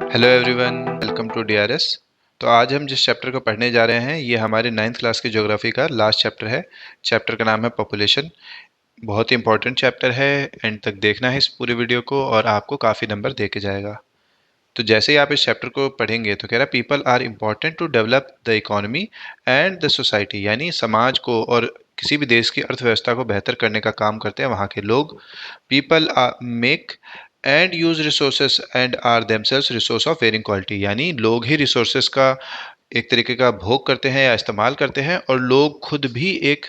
Hello everyone, welcome to DRS. तो आज हम जिस चैप्टर को पढ़ने जा रहे हैं ये हमारे नाइन्थ क्लास की ज्योग्राफी का लास्ट चैप्टर है। चैप्टर का नाम है पॉपुलेशन। बहुत ही इंपॉर्टेंट चैप्टर है, एंड तक देखना है इस पूरे वीडियो को और आपको काफ़ी नंबर दे के जाएगा। तो जैसे ही आप इस चैप्टर को पढ़ेंगे तो कह रहा है people are important to develop the economy and the society, यानी समाज को और किसी भी देश की अर्थव्यवस्था को बेहतर करने का काम करते हैं वहाँ के लोग। People make and use resources and are themselves resource of varying quality, यानी लोग ही रिसोर्सेस का एक तरीके का भोग करते हैं या इस्तेमाल करते हैं, और लोग खुद भी एक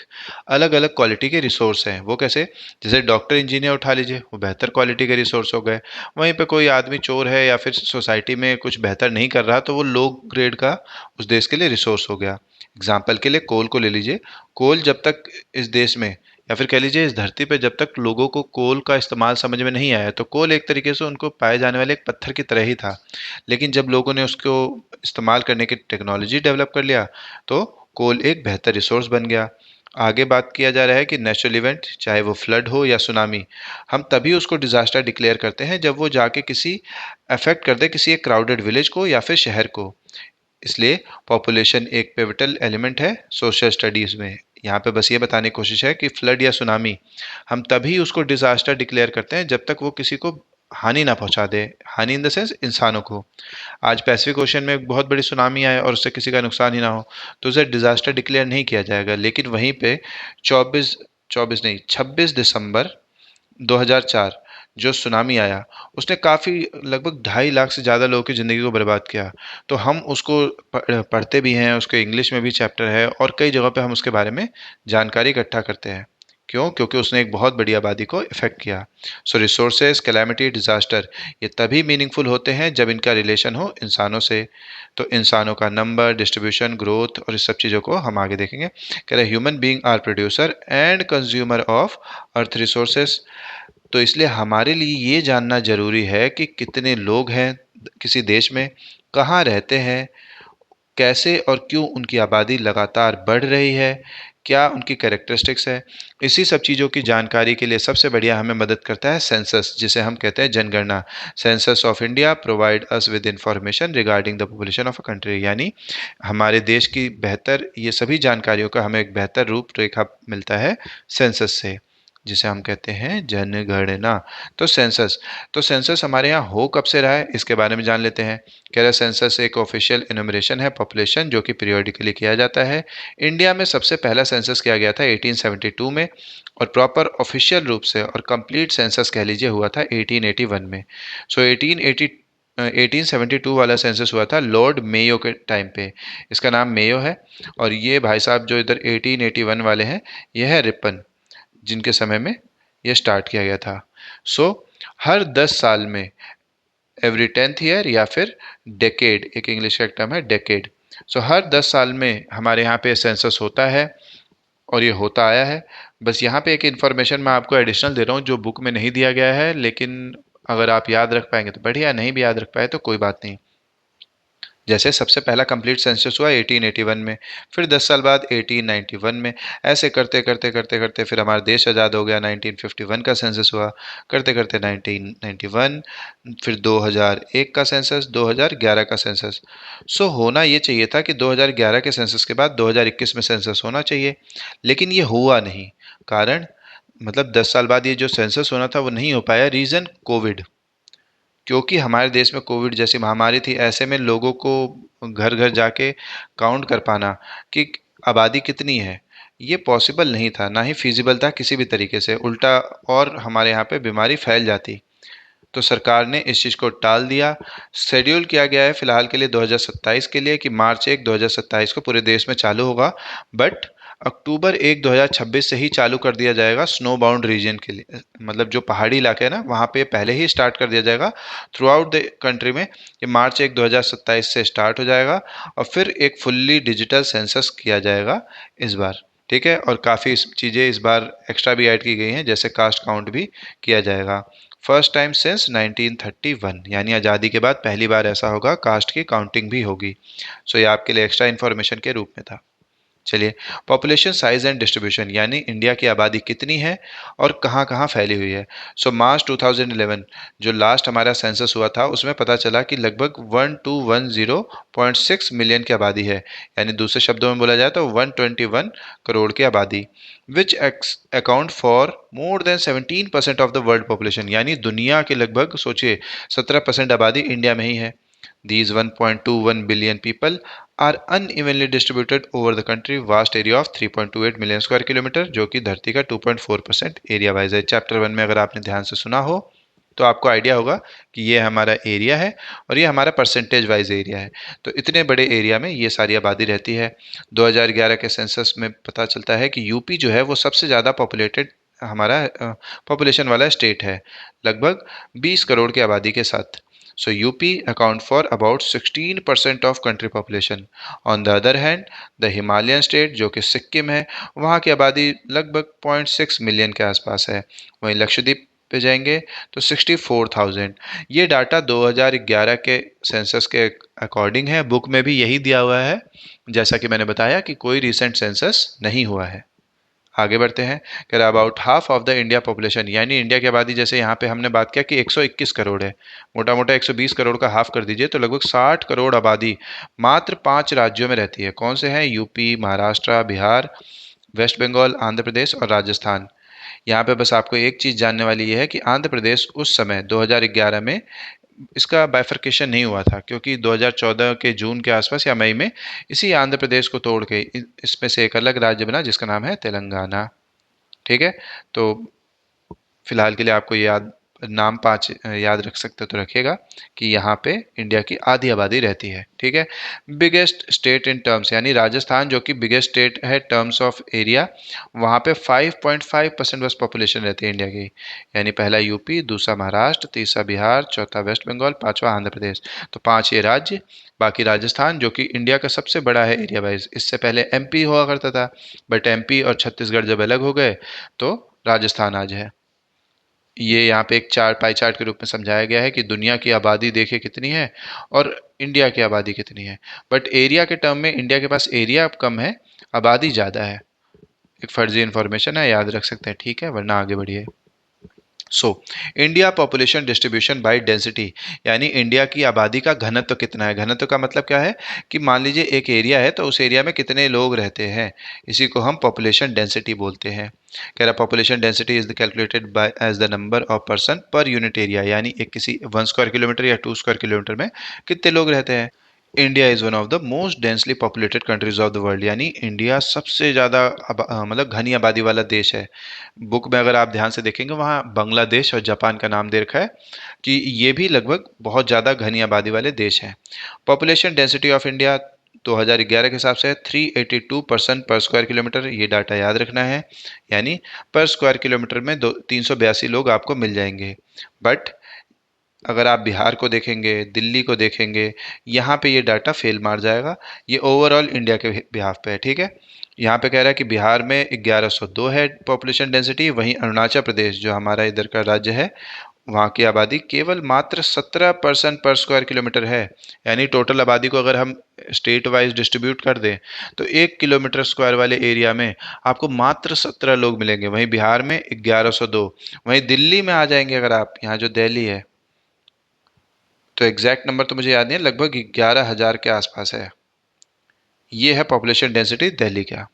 अलग अलग क्वालिटी के रिसोर्स हैं। वो कैसे? जैसे डॉक्टर इंजीनियर उठा लीजिए, वो बेहतर क्वालिटी के रिसोर्स हो गए। वहीं पे कोई आदमी चोर है या फिर सोसाइटी में कुछ बेहतर नहीं कर रहा तो वो लो ग्रेड का उस देश के लिए रिसोर्स हो गया। एग्जाम्पल के लिए कोल को ले लीजिए। कोल जब तक इस देश में या फिर कह लीजिए इस धरती पे जब तक लोगों को कोल का इस्तेमाल समझ में नहीं आया तो कोल एक तरीके से उनको पाए जाने वाले एक पत्थर की तरह ही था। लेकिन जब लोगों ने उसको इस्तेमाल करने की टेक्नोलॉजी डेवलप कर लिया तो कोल एक बेहतर रिसोर्स बन गया। आगे बात किया जा रहा है कि नेचुरल इवेंट, चाहे वो फ्लड हो या सुनामी, हम तभी उसको डिजास्टर डिक्लेयर करते हैं जब वो जाके किसी अफेक्ट कर दे किसी एक क्राउडेड विलेज को या फिर शहर को। इसलिए पॉपुलेशन एक पिवटल एलिमेंट है सोशल स्टडीज में। यहाँ पे बस ये बताने की कोशिश है कि फ्लड या सुनामी हम तभी उसको डिजास्टर डिक्लेयर करते हैं जब तक वो किसी को हानि ना पहुंचा दे। हानि इन द सेंस इंसानों को। आज पैसिफिक ओशन में एक बहुत बड़ी सुनामी आए और उससे किसी का नुकसान ही ना हो तो उसे डिजास्टर डिक्लेयर नहीं किया जाएगा। लेकिन वहीं पे 24 24 नहीं 26 दिसंबर 2004 जो सुनामी आया उसने काफ़ी लगभग 2.5 लाख से ज़्यादा लोगों की ज़िंदगी को बर्बाद किया। तो हम उसको पढ़ते भी हैं, उसके इंग्लिश में भी चैप्टर है और कई जगह पे हम उसके बारे में जानकारी इकट्ठा करते हैं। क्यों? क्योंकि उसने एक बहुत बड़ी आबादी को इफेक्ट किया। सो रिसोर्सेज, कैलामिटी, डिजास्टर ये तभी मीनिंगफुल होते हैं जब इनका रिलेशन हो इंसानों से। तो इंसानों का नंबर, डिस्ट्रीब्यूशन, ग्रोथ और इस सब चीज़ों को हम आगे देखेंगे। कह रहे human being are producer and consumer of earth resources. तो इसलिए हमारे लिए ये जानना ज़रूरी है कि कितने लोग हैं किसी देश में, कहाँ रहते हैं, कैसे और क्यों उनकी आबादी लगातार बढ़ रही है, क्या उनकी कैरेक्टरिस्टिक्स है। इसी सब चीज़ों की जानकारी के लिए सबसे बढ़िया हमें मदद करता है सेंसस, जिसे हम कहते हैं जनगणना। Census of India provide us with information regarding the population of a country, यानी हमारे देश की बेहतर ये सभी जानकारियों का हमें एक बेहतर रूपरेखा मिलता है सेंसस से, जिसे हम कहते हैं जनगणना। तो सेंसस हमारे यहाँ हो कब से रहा है इसके बारे में जान लेते हैं। कह रहे सेंसस एक ऑफिशियल इनमरेशन है पॉपुलेशन जो कि पीरियोडिकली किया जाता है। इंडिया में सबसे पहला सेंसस किया गया था 1872 में, और प्रॉपर ऑफिशियल रूप से और कंप्लीट सेंसस कह लीजिए हुआ था 1881 में। सो 1872 वाला सेंसस हुआ था लॉर्ड मेयो के टाइम पे। इसका नाम मेयो है। और ये भाई साहब जो इधर 1881 वाले हैं ये है रिपन, जिनके समय में ये स्टार्ट किया गया था। सो हर 10 साल में, एवरी 10th ईयर या फिर डेकेड, एक इंग्लिश का एक टर्म है डेकेड। सो हर 10 साल में हमारे यहाँ पे सेंसस होता है और ये होता आया है। बस यहाँ पे एक इन्फॉर्मेशन मैं आपको एडिशनल दे रहा हूँ जो बुक में नहीं दिया गया है, लेकिन अगर आप याद रख पाएंगे तो बढ़िया, नहीं भी याद रख पाए तो कोई बात नहीं। जैसे सबसे पहला कंप्लीट सेंसस हुआ 1881 में, फिर 10 साल बाद 1891 में, ऐसे करते करते करते करते फिर हमारा देश आज़ाद हो गया। 1951 का सेंसस हुआ, करते करते 1991, फिर 2001 का सेंसस, 2011 का सेंसस। सो होना ये चाहिए था कि 2011 के सेंसस के बाद 2021 में सेंसस होना चाहिए, लेकिन ये हुआ नहीं। कारण मतलब 10 साल बाद ये जो सेंसस होना था वो नहीं हो पाया। Reason Covid. क्योंकि हमारे देश में कोविड जैसी महामारी थी, ऐसे में लोगों को घर घर जाके काउंट कर पाना कि आबादी कितनी है, ये पॉसिबल नहीं था, ना ही फिजिबल था किसी भी तरीके से। उल्टा और हमारे यहाँ पे बीमारी फैल जाती। तो सरकार ने इस चीज़ को टाल दिया। शेड्यूल किया गया है फिलहाल के लिए 2027 के लिए कि मार्च 1 2027 को पूरे देश में चालू होगा। बट अक्टूबर 1 2026 से ही चालू कर दिया जाएगा स्नो बाउंड रीजन के लिए, मतलब जो पहाड़ी इलाके हैं ना वहाँ पे पहले ही स्टार्ट कर दिया जाएगा थ्रू आउट द कंट्री में। ये मार्च 1 2027 से स्टार्ट हो जाएगा और फिर एक फुल्ली डिजिटल सेंसस किया जाएगा इस बार। ठीक है, और काफ़ी चीज़ें इस बार एक्स्ट्रा भी ऐड की गई हैं, जैसे कास्ट काउंट भी किया जाएगा। फर्स्ट टाइम सिंस 1931, यानी आज़ादी के बाद पहली बार ऐसा होगा, कास्ट की काउंटिंग भी होगी। सो ये आपके लिए एक्स्ट्रा इन्फॉर्मेशन के रूप में था। चलिए, पॉपुलेशन साइज एंड डिस्ट्रीब्यूशन यानी इंडिया की आबादी कितनी है और कहाँ कहाँ फैली हुई है। सो मार्च 2011 जो लास्ट हमारा सेंसस हुआ था उसमें पता चला कि लगभग 1210.6 मिलियन की आबादी है, यानी दूसरे शब्दों में बोला जाए तो 121 करोड़ की आबादी, which account for more than 17% of the world population, यानी दुनिया के लगभग सोचिए 17% आबादी इंडिया में ही है। These 1.21 billion people are unevenly distributed over the country vast area of 3.28 million square kilometre, जो कि धरती का 2.4% एरिया वाइज है। चैप्टर 1 में अगर आपने ध्यान से सुना हो तो आपको आइडिया होगा कि ये हमारा एरिया है और ये हमारा परसेंटेज वाइज एरिया है। तो इतने बड़े एरिया में ये सारी आबादी रहती है। 2011 के सेंसस में पता चलता है कि यूपी जो है वो सबसे ज़्यादा पॉपुलेटेड हमारा पॉपुलेशन वाला स्टेट है, लगभग 20 करोड़ की आबादी के साथ। So UP account for about 16% of country population. On the other hand, the Himalayan state जो कि सिक्किम है, वहाँ की आबादी लगभग 0.6 मिलियन के आसपास है। वहीं लक्षद्वीप पे जाएंगे तो 64,000। ये डाटा 2011 के सेंसस के अकॉर्डिंग है, बुक में भी यही दिया हुआ है। जैसा कि मैंने बताया कि कोई रिसेंट सेंसस नहीं हुआ है। आगे बढ़ते हैं। कह रहा about half of the India population, यानी इंडिया की आबादी जैसे यहाँ पे हमने बात किया कि 121 करोड़ है, मोटा मोटा 120 करोड़ का हाफ कर दीजिए तो लगभग 60 करोड़ आबादी मात्र 5 राज्यों में रहती है। कौन से हैं? यूपी, महाराष्ट्र, बिहार, वेस्ट बंगाल, आंध्र प्रदेश और राजस्थान। यहाँ पे बस आपको एक चीज़ जानने वाली ये है कि आंध्र प्रदेश उस समय 2011 में इसका बाइफरकेशन नहीं हुआ था, क्योंकि 2014 के जून के आसपास या मई में इसी आंध्र प्रदेश को तोड़ के इसमें से एक अलग राज्य बना जिसका नाम है तेलंगाना। ठीक है, तो फिलहाल के लिए आपको याद नाम 5 याद रख सकते हो तो रखिएगा कि यहाँ पे इंडिया की आधी आबादी रहती है। ठीक है, बिगेस्ट स्टेट इन टर्म्स, यानी राजस्थान जो कि बिगेस्ट स्टेट है टर्म्स ऑफ एरिया, वहाँ पे 5.5% बस पॉपुलेशन रहती है इंडिया की। यानी पहला यूपी, दूसरा महाराष्ट्र, तीसरा बिहार, चौथा वेस्ट बंगाल, पांचवा आंध्र प्रदेश। तो 5 ये राज्य, बाकी राजस्थान जो कि इंडिया का सबसे बड़ा है एरिया वाइज। इससे पहले एमपी हुआ करता था, बट एमपी और छत्तीसगढ़ जब अलग हो गए तो राजस्थान आज है। ये यहाँ पे एक चार्ट, पाई चार्ट के रूप में समझाया गया है कि दुनिया की आबादी देखिए कितनी है और इंडिया की आबादी कितनी है। बट एरिया के टर्म में इंडिया के पास एरिया कम है, आबादी ज़्यादा है। एक फर्जी इन्फॉर्मेशन है, याद रख सकते हैं। ठीक है, वरना आगे बढ़िए। So India population distribution by density, यानी इंडिया की आबादी का घनत्व कितना है। घनत्व का मतलब क्या है कि मान लीजिए एक एरिया है तो उस एरिया में कितने लोग रहते हैं, इसी को हम पॉपुलेशन डेंसिटी बोलते हैं। कह रहा population density is calculated by as the number of person per unit area, यानी एक किसी 1 स्क्वायर किलोमीटर या 2 स्क्वायर किलोमीटर में कितने लोग रहते हैं। India is one of the most densely populated countries of the world, यानी इंडिया सबसे ज़्यादा मतलब घनी आबादी वाला देश है। बुक में अगर आप ध्यान से देखेंगे वहाँ बांग्लादेश और जापान का नाम दे रखा है कि ये भी लगभग बहुत ज़्यादा घनी आबादी वाले देश हैं। पॉपुलेशन डेंसिटी ऑफ इंडिया 2011 के हिसाब से 382% पर स्क्वायर किलोमीटर, ये डाटा याद रखना है। यानी पर स्क्वायर किलोमीटर में 382 लोग आपको मिल जाएंगे। बट अगर आप बिहार को देखेंगे, दिल्ली को देखेंगे, यहाँ पे ये डाटा फेल मार जाएगा। ये ओवरऑल इंडिया के बिहाफ पे है। ठीक है, यहाँ पे कह रहा है कि बिहार में 1102 है पॉपुलेशन डेंसिटी, वहीं अरुणाचल प्रदेश जो हमारा इधर का राज्य है वहाँ की आबादी केवल मात्र 17% पर स्क्वायर किलोमीटर है। यानी टोटल आबादी को अगर हम स्टेट वाइज डिस्ट्रीब्यूट कर दें तो 1 किलोमीटर स्क्वायर वाले एरिया में आपको मात्र 17 लोग मिलेंगे, वहीं बिहार में 1102। वहीं दिल्ली में आ जाएंगे अगर आप, यहाँ जो दिल्ली है तो एग्जैक्ट नंबर तो मुझे याद नहीं है, लगभग 11,000 के आसपास है। ये है पॉपुलेशन डेंसिटी दिल्ली का।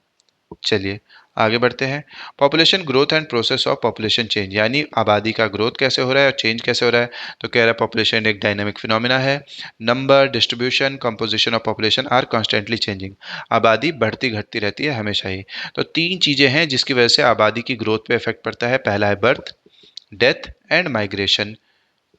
चलिए आगे बढ़ते हैं। Population growth and process of population change, यानी आबादी का ग्रोथ कैसे हो रहा है और चेंज कैसे हो रहा है। तो कह रहा है पॉपुलेशन एक डायनामिक फिनोमिना है। Number, distribution, composition of population are constantly changing. आबादी बढ़ती घटती रहती है हमेशा ही। तो 3 चीज़ें हैं जिसकी वजह से आबादी की ग्रोथ पे इफेक्ट पड़ता है। पहला है बर्थ, डेथ एंड माइग्रेशन।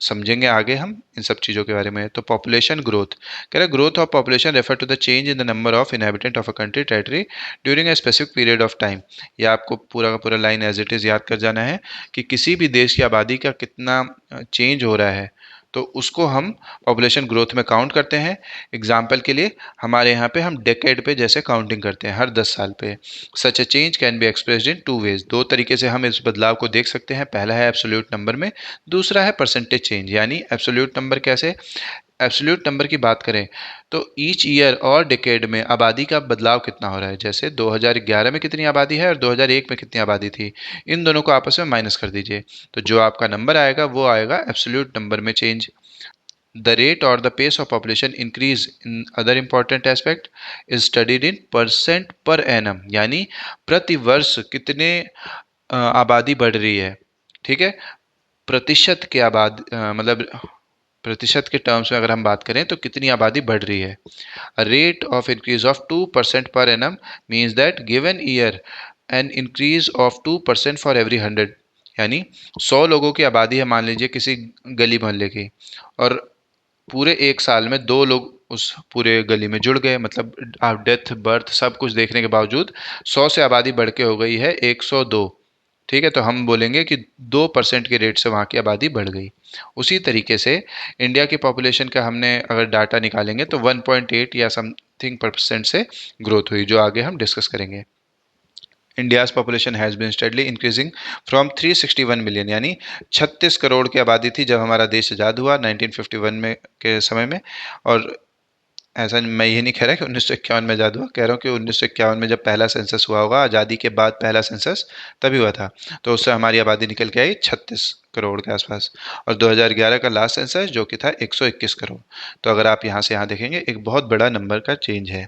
समझेंगे आगे हम इन सब चीज़ों के बारे में। तो पॉपुलेशन ग्रोथ, कह रहा है growth of population refer to the change in the number of inhabitant of a country territory during a specific period of time. या आपको पूरा का पूरा लाइन एज इट इज़ याद कर जाना है कि किसी भी देश की आबादी का कितना चेंज हो रहा है तो उसको हम पॉपुलेशन ग्रोथ में काउंट करते हैं। एग्जाम्पल के लिए हमारे यहाँ पे हम डेकेड पे जैसे काउंटिंग करते हैं, हर 10 साल पे। Such a change can be expressed in 2 ways, 2 तरीके से हम इस बदलाव को देख सकते हैं। पहला है एब्सोल्यूट नंबर में, दूसरा है परसेंटेज चेंज। यानी एब्सोल्यूट नंबर कैसे, एब्सोल्यूट नंबर की बात करें तो ईच ईयर और डिकेड में आबादी का बदलाव कितना हो रहा है। जैसे 2011 में कितनी आबादी है और 2001 में कितनी आबादी थी, इन दोनों को आपस में माइनस कर दीजिए, तो जो आपका नंबर आएगा वो आएगा एब्सोल्यूट नंबर में change. The rate or the pace of population increase in other important aspect is studied in percent per annum, यानी प्रति वर्ष कितने आबादी बढ़ रही है। ठीक है, प्रतिशत के मतलब प्रतिशत के टर्म्स में अगर हम बात करें तो कितनी आबादी बढ़ रही है। A rate of increase of 2% per annum means that given year an increase of 2% for every 100, यानी 100 लोगों की आबादी है मान लीजिए किसी गली मोहल्ले की, और पूरे एक साल में 2 लोग उस पूरे गली में जुड़ गए, मतलब आप डेथ बर्थ सब कुछ देखने के बावजूद 100 से आबादी बढ़ के हो गई है 102। ठीक है, तो हम बोलेंगे कि 2% के रेट से वहाँ की आबादी बढ़ गई। उसी तरीके से इंडिया की पॉपुलेशन का हमने अगर डाटा निकालेंगे तो 1.8 या समथिंग परसेंट से ग्रोथ हुई, जो आगे हम डिस्कस करेंगे। India's population has been steadily increasing from 361 million, यानी 36 करोड़ की आबादी थी जब हमारा देश आज़ाद हुआ 1951 में के समय में। और ऐसा मैं ये नहीं कह रहा कि 1951 में आज़ाद हुआ, कह रहा हूँ कि 1951 में जब पहला सेंसस हुआ होगा, आज़ादी के बाद पहला सेंसस तभी हुआ था, तो उससे हमारी आबादी निकल के आई 36 करोड़ के आसपास। और 2011 का लास्ट सेंसस जो कि था 121 करोड़। तो अगर आप यहाँ से यहाँ देखेंगे एक बहुत बड़ा नंबर का चेंज है।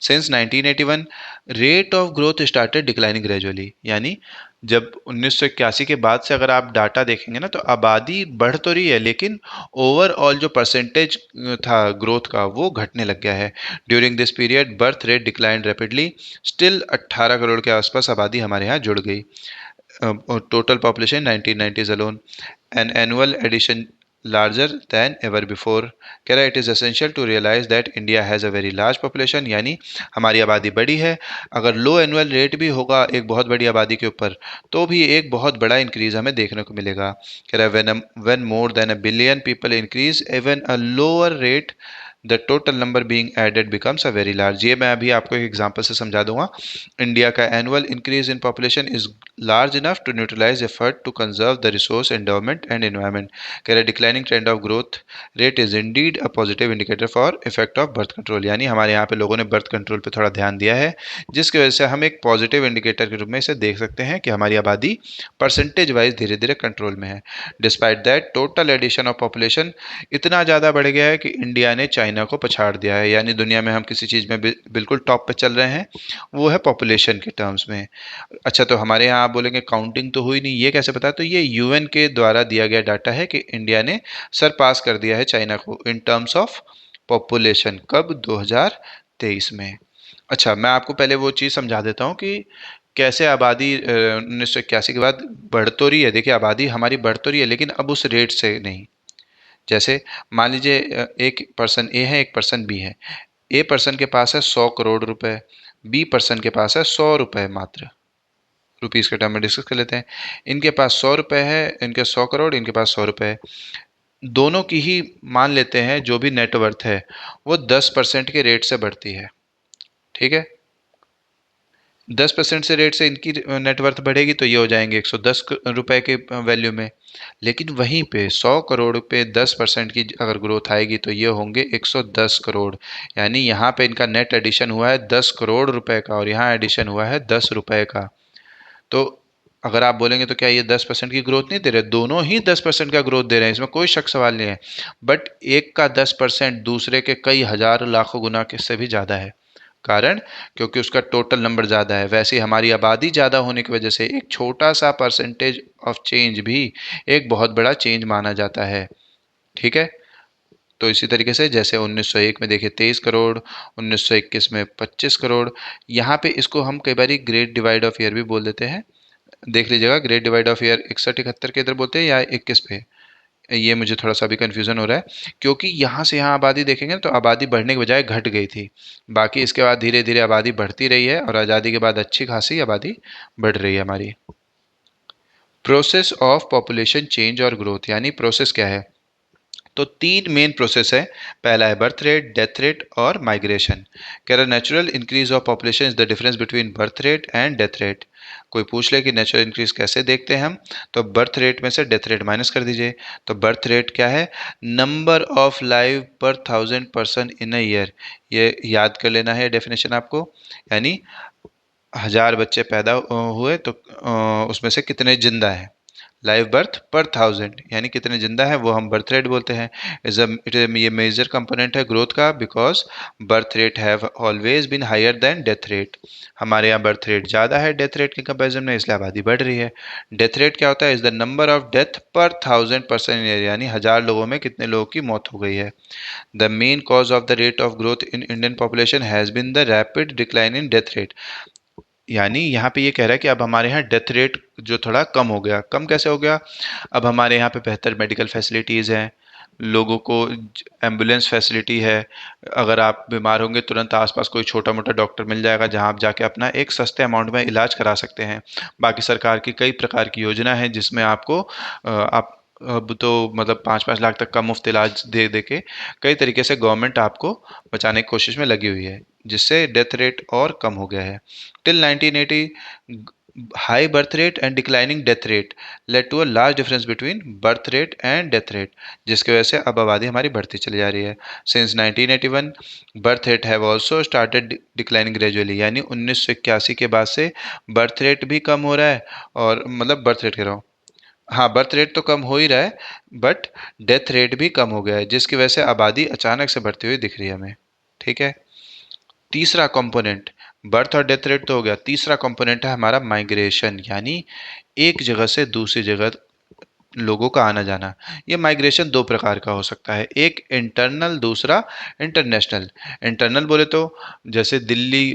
Since 1981 rate of growth started declining gradually, यानी जब 1981 के बाद से अगर आप डाटा देखेंगे ना तो आबादी बढ़ तो रही है लेकिन ओवरऑल जो परसेंटेज था ग्रोथ का वो घटने लग गया है। During this period birth rate decline rapidly, still 18 crore के आसपास आबादी हमारे यहाँ जुड़ गई। टोटल पॉपुलेशन 1990s अलोन, an annual addition larger than ever before। कह रहा है it is essential to realise that India has a very large population, यानी हमारी आबादी बड़ी है, अगर लो एनुअल रेट भी होगा एक बहुत बड़ी आबादी के ऊपर तो भी एक बहुत बड़ा इंक्रीज हमें देखने को मिलेगा। कह रहा है when more than a billion people increase even a lower rate the total number being added becomes a very large. ये मैं अभी आपको एक एग्जांपल से समझा दूंगा। इंडिया का annual increase in population is large enough to neutralise effort to conserve the resource endowment and environment. कह रहे declining trend of growth rate is indeed a positive indicator for effect of birth control, यानी हमारे यहाँ पे लोगों ने birth control पे थोड़ा ध्यान दिया है, जिसकी वजह से हम एक पॉजिटिव इंडिकेटर के रूप में इसे देख सकते हैं कि हमारी आबादी परसेंटेज वाइज धीरे धीरे कंट्रोल में है। Despite that total addition of population इतना ज़्यादा बढ़ गया है कि इंडिया ने चाइना को पछाड़ दिया है, यानी दुनिया में हम किसी चीज़ में बिल्कुल टॉप पे चल रहे हैं, वो है पॉपुलेशन के टर्म्स में। अच्छा, तो हमारे यहाँ आप बोलेंगे काउंटिंग तो हुई नहीं, ये कैसे पता? तो ये यूएन के द्वारा दिया गया डाटा है कि इंडिया ने सरपास कर दिया है चाइना को इन टर्म्स ऑफ पॉपुलेशन। कब? 2023 में। अच्छा, मैं आपको पहले वो चीज़ समझा देता हूँ कि कैसे आबादी 1981 के बाद बढ़ तो रही है। देखिए आबादी हमारी बढ़ तो रही है लेकिन अब उस रेट से नहीं। जैसे मान लीजिए एक पर्सन ए है, एक पर्सन बी है। ए पर्सन के पास है 100 करोड़ रुपए, बी पर्सन के पास है 100 रुपए मात्र। रुपीज़ के टर्म में डिस्कस कर लेते हैं। इनके पास 100 रुपए है, इनके 100 करोड़, इनके पास 100 रुपए है। दोनों की ही मान लेते हैं जो भी नेटवर्थ है वो 10% के रेट से बढ़ती है। ठीक है, 10% से रेट से इनकी नेटवर्थ बढ़ेगी तो ये हो जाएंगे 110 रुपए के वैल्यू में। लेकिन वहीं पे 100 करोड़ पे 10% की अगर ग्रोथ आएगी तो ये होंगे 110 करोड़, यानी यहाँ पे इनका नेट एडिशन हुआ है 10 करोड़ रुपए का और यहाँ एडिशन हुआ है 10 रुपए का। तो अगर आप बोलेंगे तो क्या ये 10% की ग्रोथ नहीं दे रहे? दोनों ही 10% का ग्रोथ दे रहे हैं, इसमें कोई शक सवाल नहीं है। बट एक का 10% दूसरे के कई हजार लाखों गुना के से भी ज़्यादा है। कारण? क्योंकि उसका टोटल नंबर ज़्यादा है। वैसे ही हमारी आबादी ज़्यादा होने की वजह से एक छोटा सा परसेंटेज ऑफ चेंज भी एक बहुत बड़ा चेंज माना जाता है। ठीक है, तो इसी तरीके से जैसे 1901 में देखिए 23 करोड़, 1921 में 25 करोड़। यहाँ पे इसको हम कई बार ग्रेट डिवाइड ऑफ ईयर भी बोल देते हैं। देख लीजिएगा, ग्रेट डिवाइड ऑफ ईयर 61-71 के इधर बोलते हैं या 21 पे, ये मुझे थोड़ा सा भी कन्फ्यूज़न हो रहा है क्योंकि यहाँ से यहाँ आबादी देखेंगे तो आबादी बढ़ने के बजाय घट गई थी। बाकी इसके बाद धीरे धीरे आबादी बढ़ती रही है और आज़ादी के बाद अच्छी खासी आबादी बढ़ रही है हमारी। प्रोसेस ऑफ पॉपुलेशन चेंज और ग्रोथ, यानी प्रोसेस क्या है? तो तीन मेन प्रोसेस है। पहला है बर्थ रेट, डेथ रेट और माइग्रेशन। कह रहा natural increase of population is the difference between birth rate and death rate. कोई पूछ ले कि नेचुरल इंक्रीज कैसे देखते हैं हम, तो बर्थ रेट में से डेथ रेट माइनस कर दीजिए। तो बर्थ रेट क्या है? नंबर ऑफ लाइव पर 1000 पर्सन इन अ ईयर। ये याद कर लेना है डेफिनेशन आपको। यानी 1000 बच्चे पैदा हुए तो उसमें से कितने जिंदा हैं। लाइव बर्थ पर 1000 यानी कितने जिंदा है वो हम बर्थ रेट बोलते हैं। ये मेजर कंपोनेंट है ग्रोथ का, because birth rate have always been higher than death rate. हमारे यहाँ बर्थ रेट ज़्यादा है डेथ रेट के कंपैरिजन में, इसलिए आबादी बढ़ रही है। डेथ रेट क्या होता है? Is the number of death पर 1000 पर्सन ईयर, यानी 1000 लोगों में कितने लोगों की मौत हो गई है। The main cause of the rate of growth in Indian population has been the rapid decline in death rate. यानी यहाँ पे ये कह रहा है कि अब हमारे यहाँ डेथ रेट जो थोड़ा कम हो गया। कम कैसे हो गया? अब हमारे यहाँ पे बेहतर मेडिकल फैसिलिटीज़ हैं, लोगों को एम्बुलेंस फैसिलिटी है। अगर आप बीमार होंगे तुरंत आसपास कोई छोटा मोटा डॉक्टर मिल जाएगा जहाँ आप जाके अपना एक सस्ते अमाउंट में इलाज करा सकते हैं। बाकी सरकार की कई प्रकार की योजना है जिसमें आपको आप अब तो मतलब 5-5 लाख तक का मुफ्त इलाज दे दे के कई तरीके से गवर्नमेंट आपको बचाने की कोशिश में लगी हुई है, जिससे डेथ रेट और कम हो गया है। Till 1980 high birth rate and declining death rate led to a large difference between birth rate and death rate, जिसकी वजह से अब आबादी हमारी बढ़ती चली जा रही है। Since 1981 birth rate have also started declining gradually, यानी 1981 के बाद से बर्थ रेट भी कम हो रहा है। और मतलब बर्थ रेट कह रहा हूँ, हाँ बर्थ रेट तो कम हो ही रहा है, बट डेथ रेट भी कम हो गया है, जिसकी वजह से आबादी अचानक से बढ़ती हुई दिख रही है हमें। ठीक है। तीसरा कंपोनेंट, बर्थ और डेथ रेट तो हो गया, तीसरा कंपोनेंट है हमारा माइग्रेशन, यानी एक जगह से दूसरी जगह लोगों का आना जाना। ये माइग्रेशन दो प्रकार का हो सकता है, एक इंटरनल, दूसरा इंटरनेशनल। इंटरनल बोले तो जैसे दिल्ली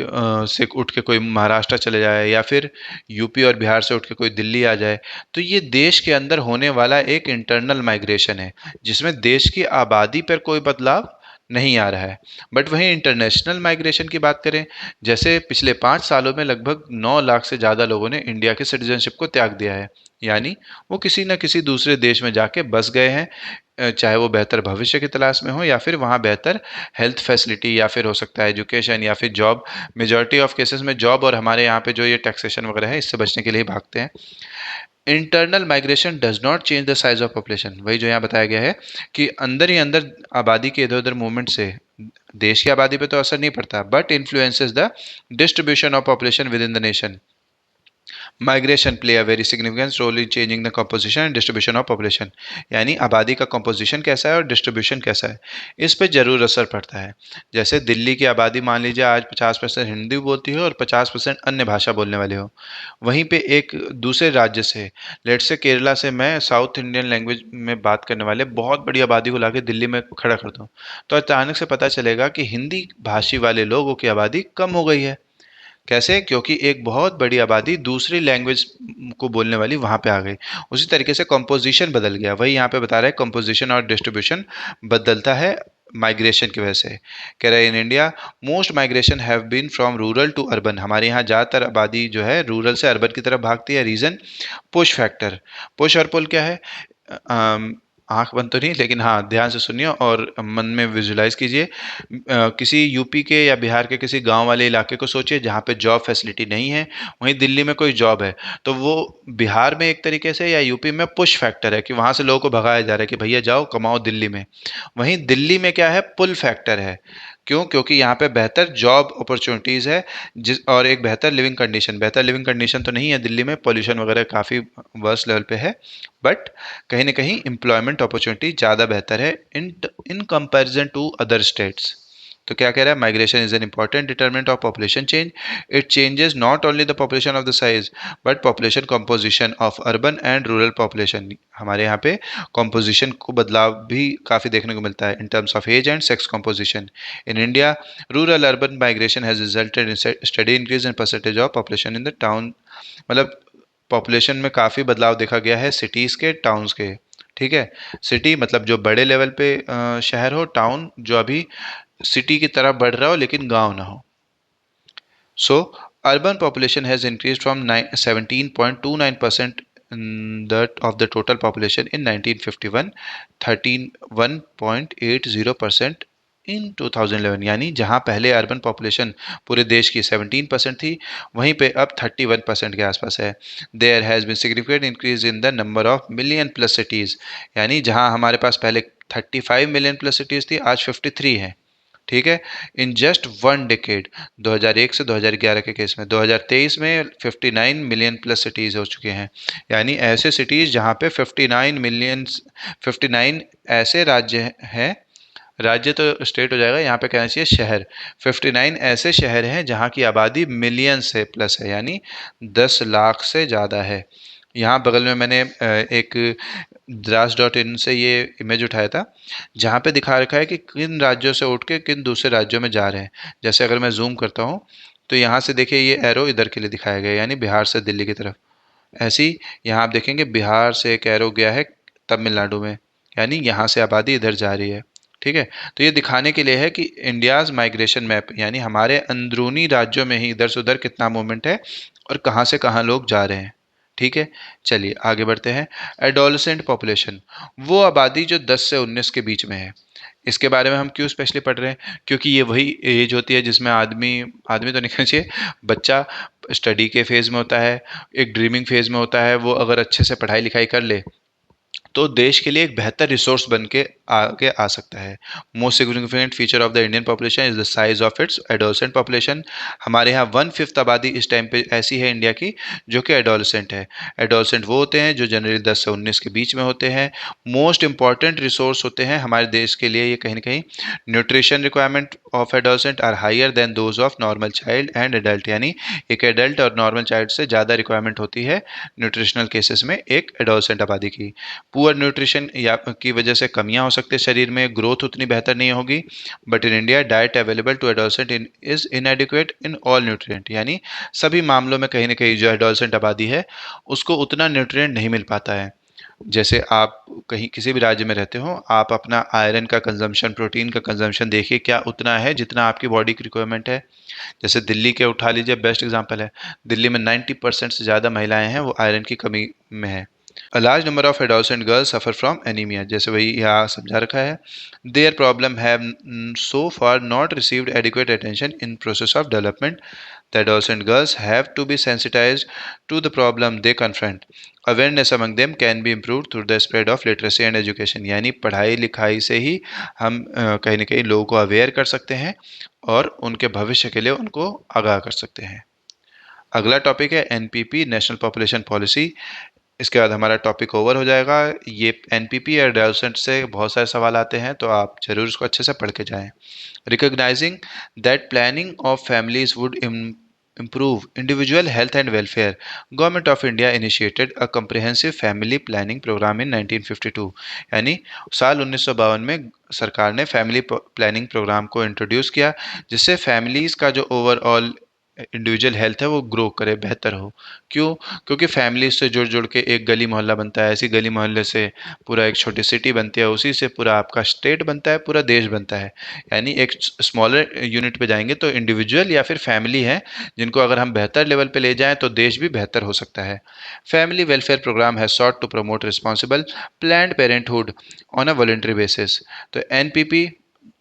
से उठ के कोई महाराष्ट्र चले जाए, या फिर यूपी और बिहार से उठ के कोई दिल्ली आ जाए, तो ये देश के अंदर होने वाला एक इंटरनल माइग्रेशन है, जिसमें देश की आबादी पर कोई बदलाव नहीं आ रहा है। बट वहीं इंटरनेशनल माइग्रेशन की बात करें, जैसे पिछले 5 सालों में लगभग 9 लाख से ज़्यादा लोगों ने इंडिया के सिटीजनशिप को त्याग दिया है। यानी वो किसी न किसी दूसरे देश में जाके बस गए हैं, चाहे वो बेहतर भविष्य की तलाश में हो, या फिर वहाँ बेहतर हेल्थ फैसिलिटी, या फिर हो सकता है एजुकेशन, या फिर जॉब। मेजॉरिटी ऑफ केसेस में जॉब, और हमारे यहाँ पे जो ये टैक्सेशन वगैरह है इससे बचने के लिए भागते हैं। Internal migration does not change the size of population, वही जो यहाँ बताया गया है कि अंदर ही अंदर आबादी के इधर उधर मूवमेंट से देश की आबादी पे तो असर नहीं पड़ता, but influences the distribution of population within the nation. Migration play a very significant role in changing the composition and distribution of population. यानी आबादी का कंपोजिशन कैसा है और डिस्ट्रीब्यूशन कैसा है, इस पे जरूर असर पड़ता है। जैसे दिल्ली की आबादी मान लीजिए आज 50% हिंदी बोलती हो और 50% अन्य भाषा बोलने वाले हो। वहीं पे एक दूसरे राज्य से, लेट से केरला से, मैं साउथ इंडियन लैंग्वेज में बात करने वाले बहुत बड़ी आबादी को लाके दिल्ली में खड़ा कर दूँ, तो अचानक से पता चलेगा कि हिंदी भाषी वाले लोगों की आबादी कम हो गई है। कैसे? क्योंकि एक बहुत बड़ी आबादी दूसरी लैंग्वेज को बोलने वाली वहाँ पे आ गई। उसी तरीके से कंपोजिशन बदल गया, वही यहाँ पे बता रहा है कंपोजिशन और डिस्ट्रीब्यूशन बदलता है माइग्रेशन की वजह से। कह रहा है in India most migration have been from rural to urban. हमारे यहाँ ज़्यादातर आबादी जो है रूरल से अर्बन की तरफ भागती है। Reason push factor. पुश और पुल क्या है? आंख बंद तो नहीं, लेकिन हाँ ध्यान से सुनिए और मन में विजुलाइज कीजिए। किसी यूपी के या बिहार के किसी गांव वाले इलाके को सोचिए जहाँ पे जॉब फैसिलिटी नहीं है, वहीं दिल्ली में कोई जॉब है, तो वो बिहार में एक तरीके से या यूपी में पुश फैक्टर है कि वहाँ से लोगों को भगाया जा रहा है कि भैया जाओ कमाओ दिल्ली में। वहीं दिल्ली में क्या है? पुल फैक्टर है। क्यों? क्योंकि यहाँ पे बेहतर जॉब अपॉर्चुनिटीज़ है, जिस और एक बेहतर लिविंग कंडीशन। बेहतर लिविंग कंडीशन तो नहीं है दिल्ली में, पॉल्यूशन वगैरह काफ़ी वर्स्ट लेवल पे है, बट कहीं ना कहीं एम्प्लॉयमेंट अपॉर्चुनिटी ज़्यादा बेहतर है in in comparison to other states. तो क्या कह रहा है? Migration is an important determinant of population change. It changes not only the population of the size, but population composition of urban and rural population. हमारे यहाँ पे composition को बदलाव भी काफ़ी देखने को मिलता है in terms of age and sex composition. In India rural urban migration has resulted in steady increase in percentage of population in the town. मतलब पॉपुलेशन में काफ़ी बदलाव देखा गया है सिटीज़ के, टाउन्स के। ठीक है। सिटी मतलब जो बड़े लेवल पे शहर हो, टाउन जो अभी सिटी की तरफ बढ़ रहा हो लेकिन गांव ना हो। सो urban population has increase from 17.29% of the total population in 1951, 31.80% इन 2011, यानी जहां पहले अर्बन पॉपुलेशन पूरे देश की 17% थी, वहीं पे अब 31% के आसपास है। There has been significant increase in the number of million plus cities, यानी जहां हमारे पास पहले 35 मिलियन प्लस सिटीज़ थी, आज 53 है। ठीक है, इन जस्ट वन डिकेड, 2001 से 2011 के केस में 2023 में 59 मिलियन प्लस सिटीज़ हो चुके हैं, यानी ऐसे सिटीज़ जहाँ पे 59 मिलियन, 59 ऐसे राज्य हैं, राज्य तो स्टेट हो जाएगा, यहाँ पे कहना चाहिए शहर, 59 ऐसे शहर हैं जहाँ की आबादी मिलियन से प्लस है, यानी 10 लाख से ज़्यादा है। यहाँ बगल में मैंने एक द्रास.in से ये इमेज उठाया था, जहाँ पे दिखा रखा है कि किन राज्यों से उठ के किन दूसरे राज्यों में जा रहे हैं। जैसे अगर मैं जूम करता हूँ तो यहाँ से देखिए ये एरो इधर के लिए दिखाया गया है, यानी बिहार से दिल्ली की तरफ। ऐसे ही यहाँ आप देखेंगे बिहार से एक एरो गया है तमिलनाडु में, यानी यहाँ से आबादी इधर जा रही है। ठीक है, तो ये दिखाने के लिए है कि इंडियाज माइग्रेशन मैप, यानी हमारे अंदरूनी राज्यों में ही इधर से उधर कितना मूवमेंट है और कहाँ से कहाँ लोग जा रहे हैं। ठीक है, चलिए आगे बढ़ते हैं। एडोलसेंट पॉपुलेशन, वो आबादी जो 10 से 19 के बीच में है। इसके बारे में हम क्यों स्पेशली पढ़ रहे हैं? क्योंकि ये वही एज होती है जिसमें आदमी, आदमी तो नहीं कहना चाहिए, बच्चा स्टडी के फेज़ में होता है, एक ड्रीमिंग फेज़ में होता है। वो अगर अच्छे से पढ़ाई लिखाई कर ले तो देश के लिए एक बेहतर रिसोर्स बन के आगे आ सकता है। Most significant feature of the Indian population is the size of its adolescent population. हमारे यहाँ 1/5 आबादी इस टाइम पे ऐसी है इंडिया की जो कि एडोलसेंट है। एडोलसेंट वो होते हैं जो जनरली 10 से 19 के बीच में होते हैं। मोस्ट इंपॉर्टेंट रिसोर्स होते हैं हमारे देश के लिए ये कहीं ना कहीं। Nutrition requirement of adolescent are higher than those of normal child and adult, यानी एक एडल्ट और नॉर्मल चाइल्ड से ज़्यादा रिक्वायरमेंट होती है न्यूट्रिशनल केसेस में एक एडोलसेंट आबादी की। पुअर न्यूट्रिशन या की वजह से कमियां हो सकती है शरीर में, ग्रोथ उतनी बेहतर नहीं होगी। But in India diet available to adolescent is inadequate in all nutrient, यानी सभी मामलों में कहीं ना कहीं जो एडोलसेंट आबादी है उसको उतना न्यूट्रिएंट नहीं मिल पाता है। जैसे आप कहीं किसी भी राज्य में रहते हो, आप अपना आयरन का कंजम्पशन, प्रोटीन का कंजम्पशन देखिए क्या उतना है जितना आपकी बॉडी की रिक्वायरमेंट है। जैसे दिल्ली के उठा लीजिए, बेस्ट एग्जांपल है। दिल्ली में 90% से ज़्यादा महिलाएं हैं वो आयरन की कमी में है। A large number of adolescent girls suffer from anemia, जैसे वही यहाँ समझा रखा है। Their problem have so far not received adequate attention in process of development. The adolescent girls have to be sensitized to the problem they confront. Awareness among them can be improved through the spread of literacy and education, यानी पढ़ाई लिखाई से ही हम कहीं ना कहीं लोगों को अवेयर कर सकते हैं और उनके भविष्य के लिए उनको आगाह कर सकते हैं। अगला टॉपिक है एनपीपी, नेशनल पॉपुलेशन पॉलिसी। इसके बाद हमारा टॉपिक ओवर हो जाएगा। ये एनपीपी और एडोलसेंट से बहुत सारे सवाल आते हैं, तो आप जरूर इसको अच्छे से पढ़ के जाएं। Recognising that planning of families would improve individual health and welfare, government of India initiated a comprehensive family planning program in 1952, यानी साल 1952 में सरकार ने फैमिली प्लानिंग प्रोग्राम को इंट्रोड्यूस किया, जिससे फैमिलीज़ का जो ओवरऑल इंडिविजुअल हेल्थ है वो ग्रो करे, बेहतर हो। क्यों? क्योंकि फैमिली से जुड़ जुड़ के एक गली मोहल्ला बनता है, ऐसी गली मोहल्ले से पूरा एक छोटी सिटी बनती है, उसी से पूरा आपका स्टेट बनता है, पूरा देश बनता है। यानी एक स्मॉलर यूनिट पे जाएंगे तो इंडिविजुअल या फिर फैमिली है जिनको अगर हम बेहतर लेवल पे ले जाएं तो देश भी बेहतर हो सकता है। Family welfare programme has sought to promote responsible planned parenthood on a voluntary basis. तो एनपीपी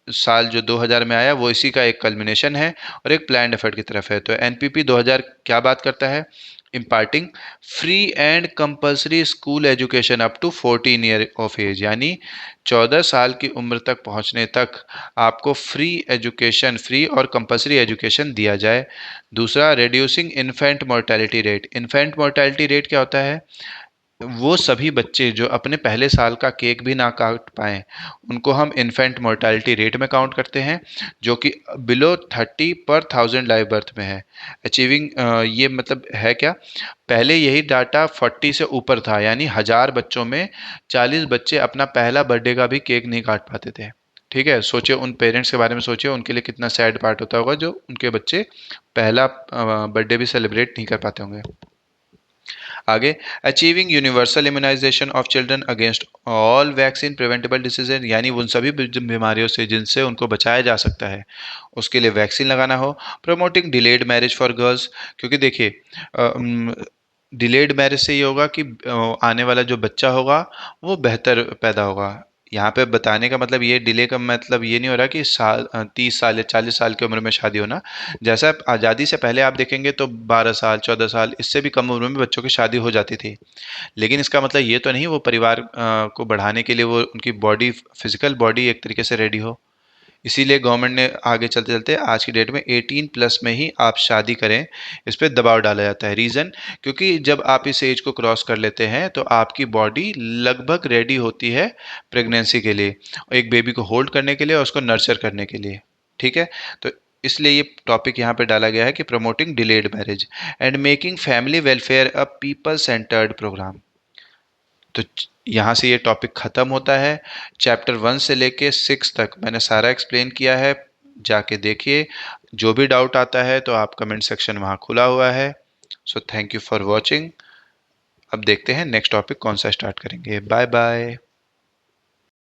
साल जो 2000 में आया वो इसी का एक कल्मिनेशन है और एक प्लान्ड एफर्ट की तरफ है। तो एनपीपी 2000 क्या बात करता है? Imparting free and compulsory school education up to 14 year of age, यानी 14 साल की उम्र तक पहुंचने तक आपको फ्री एजुकेशन, फ्री और कंपलसरी एजुकेशन दिया जाए। दूसरा, reducing infant mortality rate. Infant mortality rate क्या होता है? वो सभी बच्चे जो अपने पहले साल का केक भी ना काट पाएँ, उनको हम इन्फेंट मोर्टेलिटी रेट में काउंट करते हैं, जो कि बिलो 30 पर 1000 लाइव बर्थ में है। अचीविंग ये मतलब है क्या? पहले यही डाटा 40 से ऊपर था, यानी 1000 बच्चों में 40 बच्चे अपना पहला बर्थडे का भी केक नहीं काट पाते थे। ठीक है, सोचिए उन पेरेंट्स के बारे में, सोचिए उनके लिए कितना सैड पार्ट होता होगा जो उनके बच्चे पहला बर्थडे भी सेलिब्रेट नहीं कर पाते होंगे। आगे, achieving universal immunisation of children against all vaccine preventable diseases, यानी उन सभी बीमारियों से जिनसे उनको बचाया जा सकता है उसके लिए वैक्सीन लगाना हो। Promoting delayed marriage for girls, क्योंकि देखिए डिलेड मैरिज से ये होगा कि आने वाला जो बच्चा होगा वो बेहतर पैदा होगा। यहाँ पे बताने का मतलब, ये डिले का मतलब ये नहीं हो रहा कि 30 साल या 40 साल की उम्र में शादी होना। जैसा आज़ादी से पहले आप देखेंगे तो 12 साल 14 साल इससे भी कम उम्र में बच्चों की शादी हो जाती थी। लेकिन इसका मतलब ये तो नहीं वो परिवार को बढ़ाने के लिए वो उनकी बॉडी, फिजिकल बॉडी एक तरीके से रेडी हो। इसीलिए गवर्नमेंट ने आगे चलते चलते आज की डेट में 18+ में ही आप शादी करें, इस पे दबाव डाला जाता है। रीज़न, क्योंकि जब आप इस एज को क्रॉस कर लेते हैं तो आपकी बॉडी लगभग रेडी होती है प्रेगनेंसी के लिए, एक बेबी को होल्ड करने के लिए और उसको नर्चर करने के लिए। ठीक है। तो इसलिए ये टॉपिक यहाँ पे डाला गया है कि promoting delayed marriage and making family welfare a people centred programme. तो यहाँ से ये टॉपिक ख़त्म होता है। चैप्टर 1 से लेके 6 तक मैंने सारा एक्सप्लेन किया है, जाके देखिए। जो भी डाउट आता है तो आप कमेंट सेक्शन वहाँ खुला हुआ है। So thank you for watching. अब देखते हैं नेक्स्ट टॉपिक कौन सा स्टार्ट करेंगे। Bye bye.